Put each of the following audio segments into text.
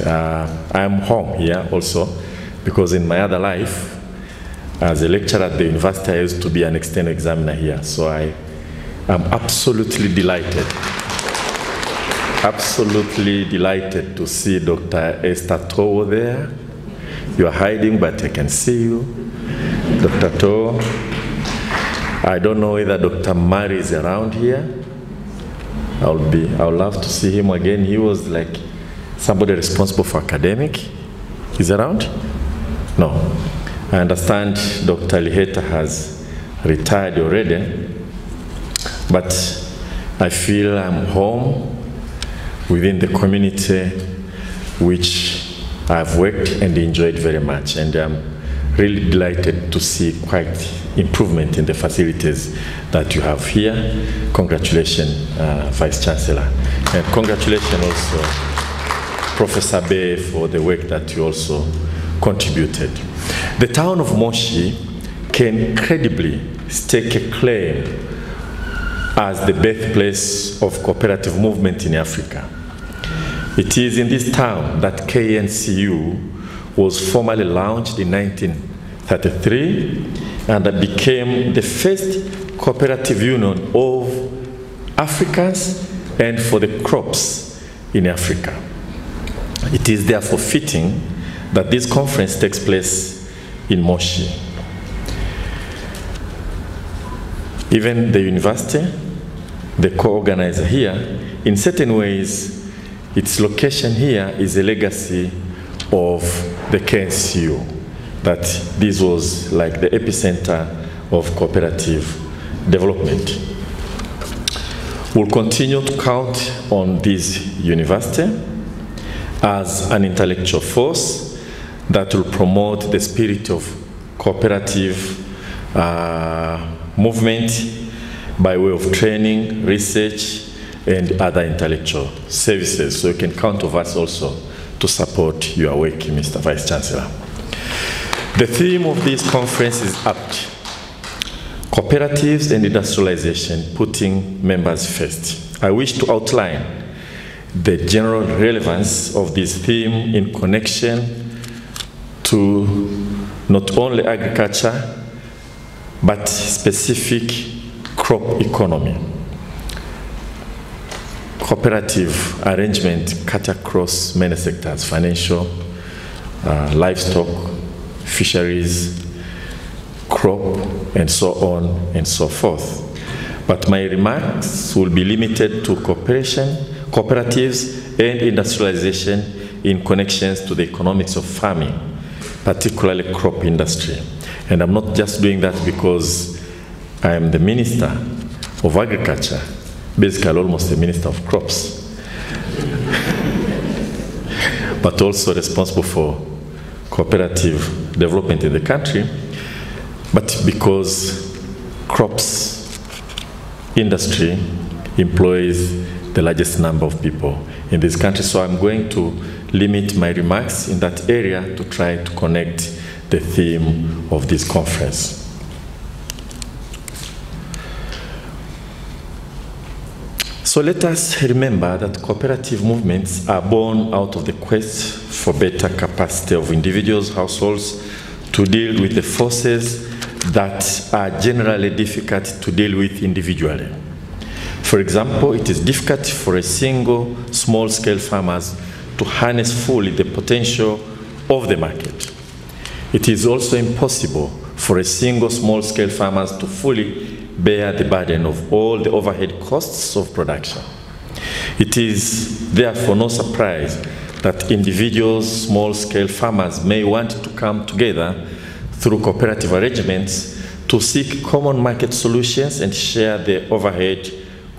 I'm home here also because in my other life, as a lecturer at the university, I used to be an external examiner here. So I am absolutely delighted to see Dr. Esther Towo there. You are hiding, but I can see you. Dr. Towo. I don't know whether Dr. Mari is around here. I would love to see him again. He was like somebody responsible for academic. Is around? No. I understand Dr. Liheta has retired already, but I feel I'm home within the community which I've worked and enjoyed very much, and I'm really delighted to see quite improvement in the facilities that you have here. Congratulations, Vice Chancellor, and congratulations also Professor Bey for the work that you also contributed. The town of Moshi can credibly stake a claim as the birthplace of cooperative movement in Africa. It is in this town that KNCU was formally launched in 1933 and became the first cooperative union of Africans and for the crops in Africa. It is therefore fitting that this conference takes place in Moshi. Even the university, the co-organizer here, in certain ways, its location here is a legacy of the KNCU, that this was like the epicenter of cooperative development. We'll continue to count on this university as an intellectual force that will promote the spirit of cooperative movement by way of training, research, and other intellectual services. So you can count on us also to support your work, Mr. Vice Chancellor. The theme of this conference is apt: cooperatives and industrialization, putting members first. I wish to outline the general relevance of this theme in connection to not only agriculture, but specific crop economy. Cooperative arrangement cut across many sectors: financial, livestock, fisheries, crop, and so on and so forth. But my remarks will be limited to cooperatives and industrialization in connections to the economics of farming, particularly crop industry. And I'm not just doing that because I am the Minister of Agriculture, basically almost the Minister of Crops, but also responsible for cooperative development in the country, but because crops industry employs the largest number of people in this country. So I'm going to limit my remarks in that area to try to connect the theme of this conference. So let us remember that cooperative movements are born out of the quest for better capacity of individuals, households, to deal with the forces that are generally difficult to deal with individually. For example, it is difficult for a single small-scale farmers to harness fully the potential of the market. It is also impossible for a single small-scale farmers to fully bear the burden of all the overhead costs of production. It is therefore no surprise that individuals, small-scale farmers may want to come together through cooperative arrangements to seek common market solutions and share the overhead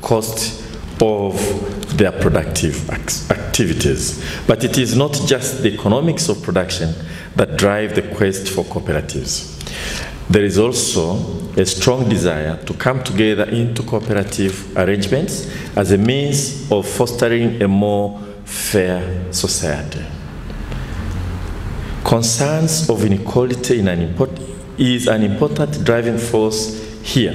cost of their productive activities. But it is not just the economics of production that drive the quest for cooperatives. There is also a strong desire to come together into cooperative arrangements as a means of fostering a more fair society. Concerns of inequality is an important driving force here.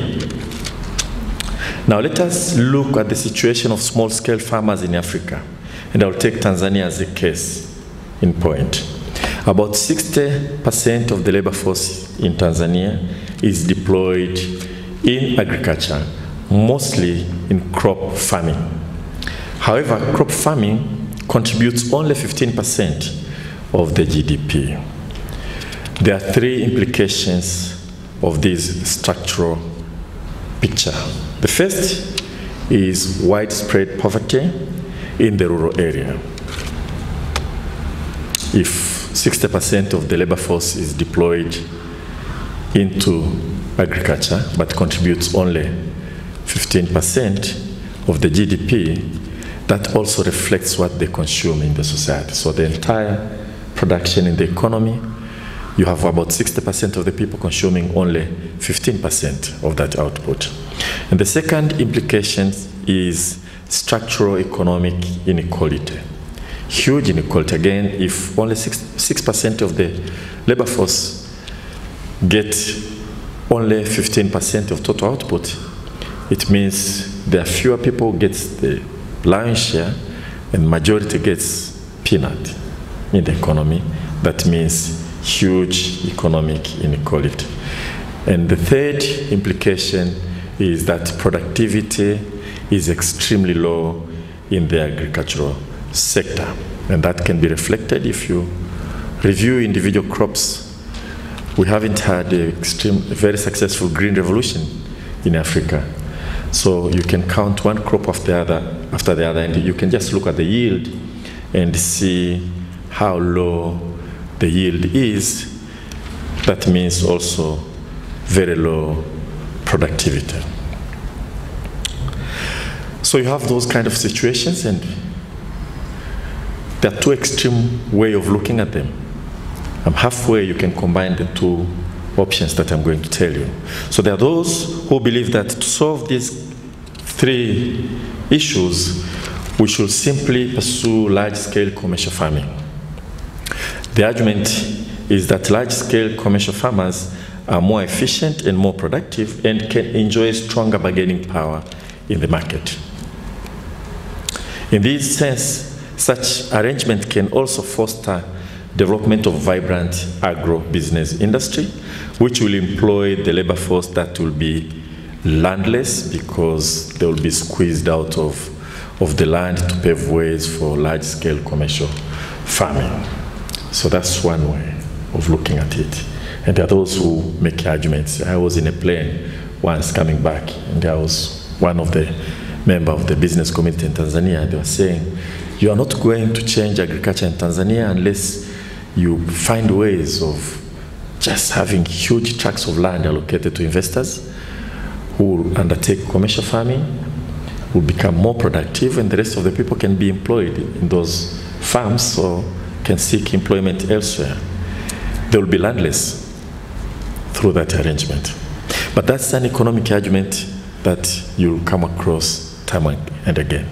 Now let us look at the situation of small-scale farmers in Africa, and I'll take Tanzania as a case. in point. About 60% of the labor force in Tanzania is deployed in agriculture, mostly in crop farming. However, crop farming contributes only 15% of the GDP. There are three implications of this structural picture. The first is widespread poverty in the rural area. If 60% of the labor force is deployed into agriculture but contributes only 15% of the GDP, that also reflects what they consume in the society. So the entire production in the economy, you have about 60% of the people consuming only 15% of that output. And the second implication is structural economic inequality. Huge inequality. Again, if only 6% of the labor force get only 15% of total output, it means there are fewer people who get the lion's share and majority gets peanut in the economy. That means huge economic inequality. And the third implication is that productivity is extremely low in the agricultural sector. And that can be reflected if you review individual crops. We haven't had a very successful green revolution in Africa. So you can count one crop after the other, and you can just look at the yield and see how low the yield is. That means also very low productivity. So you have those kind of situations, and there are two extreme ways of looking at them. I'm halfway, you can combine the two options that I'm going to tell you. So there are those who believe that to solve these three issues, we should simply pursue large-scale commercial farming. The argument is that large-scale commercial farmers are more efficient and more productive and can enjoy stronger bargaining power in the market. In this sense, such arrangement can also foster development of vibrant agro-business industry, which will employ the labor force that will be landless because they will be squeezed out of the land to pave ways for large-scale commercial farming. So that's one way of looking at it. And there are those who make arguments. I was in a plane once coming back, and there was one of the members of the business community in Tanzania. They were saying, you are not going to change agriculture in Tanzania unless you find ways of just having huge tracts of land allocated to investors who will undertake commercial farming, will become more productive, and the rest of the people can be employed in those farms or can seek employment elsewhere. They will be landless through that arrangement. But that's an economic argument that you'll come across time and again.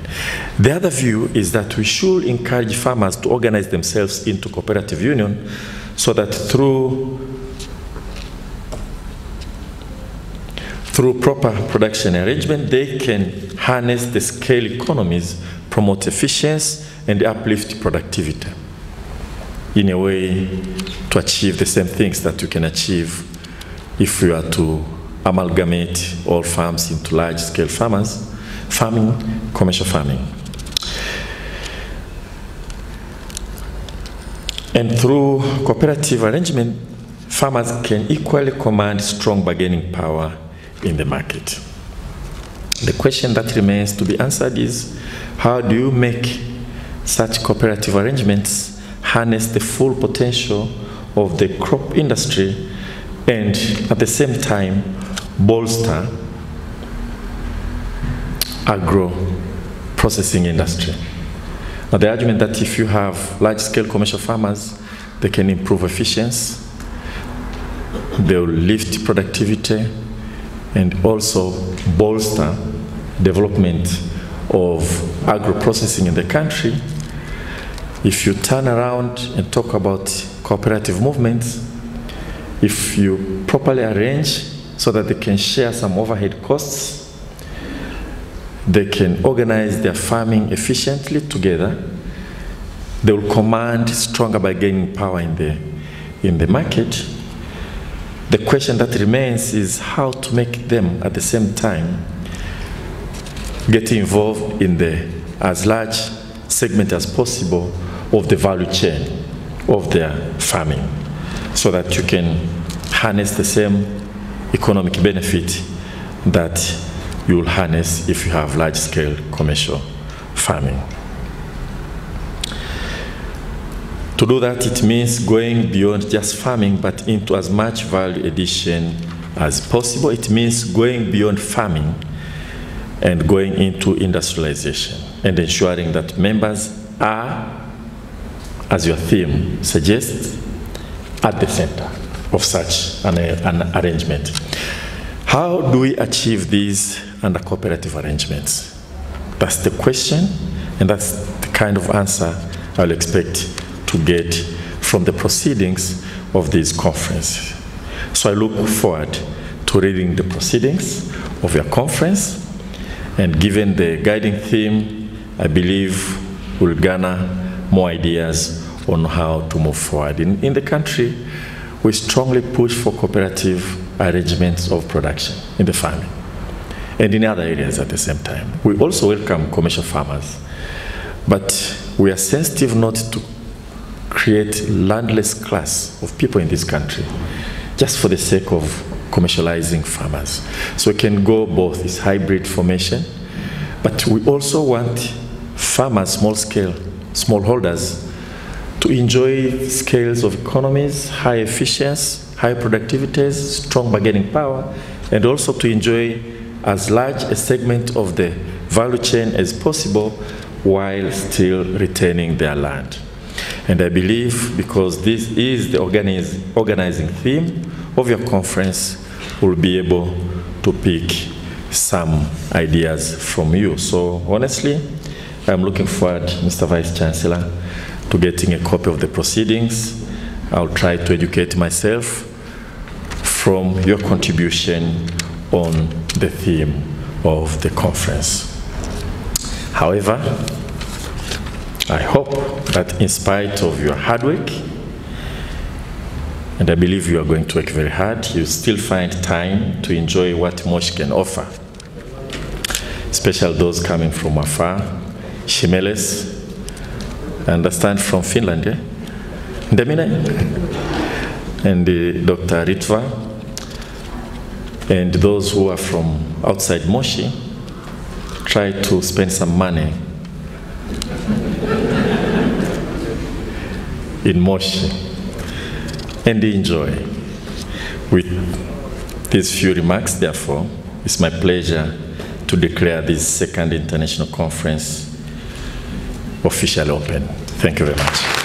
The other view is that we should encourage farmers to organize themselves into cooperative union so that through proper production arrangement, they can harness the scale economies, promote efficiency, and uplift productivity in a way to achieve the same things that you can achieve if we are to amalgamate all farms into large-scale farming, commercial farming. And through cooperative arrangement, farmers can equally command strong bargaining power in the market. The question that remains to be answered is, how do you make such cooperative arrangements harness the full potential of the crop industry and at the same time bolster agro-processing industry? Now, the argument that if you have large-scale commercial farmers, they can improve efficiency, they will lift productivity, and also bolster development of agro-processing in the country. If you turn around and talk about cooperative movements, if you properly arrange so that they can share some overhead costs, they can organize their farming efficiently together, they will command stronger bargaining power in the market. The question that remains is how to make them at the same time get involved in the as large segment as possible of the value chain of their farming, so that you can harness the same economic benefit that you will harness if you have large-scale commercial farming. To do that, it means going beyond just farming, but into as much value addition as possible. It means going beyond farming and going into industrialization and ensuring that members are, as your theme suggests, at the center of such an arrangement. How do we achieve these under cooperative arrangements? That's the question, and that's the kind of answer I'll expect to get from the proceedings of this conference. So I look forward to reading the proceedings of your conference, and given the guiding theme, I believe we'll garner more ideas on how to move forward. In the country, we strongly push for cooperative arrangements of production in the farming and in other areas at the same time. We also welcome commercial farmers, but we are sensitive not to create landless class of people in this country just for the sake of commercializing farmers. So we can go both, it's hybrid formation, but we also want farmers, small-scale, smallholders, to enjoy scales of economies, high efficiency, high productivities, strong bargaining power, and also to enjoy as large a segment of the value chain as possible while still retaining their land. And I believe, because this is the organizing theme of your conference, we'll be able to pick some ideas from you. So honestly, I'm looking forward, Mr. Vice Chancellor, to getting a copy of the proceedings. I'll try to educate myself from your contribution on the theme of the conference. However, I hope that in spite of your hard work, and I believe you are going to work very hard, you still find time to enjoy what Moshi can offer, especially those coming from afar. Shimeles, I understand from Finland, yeah? Ndemine, and Dr. Ritva, and those who are from outside Moshi, try to spend some money in Moshi and enjoy. With these few remarks, therefore, it's my pleasure to declare this second international conference officially open. Thank you very much.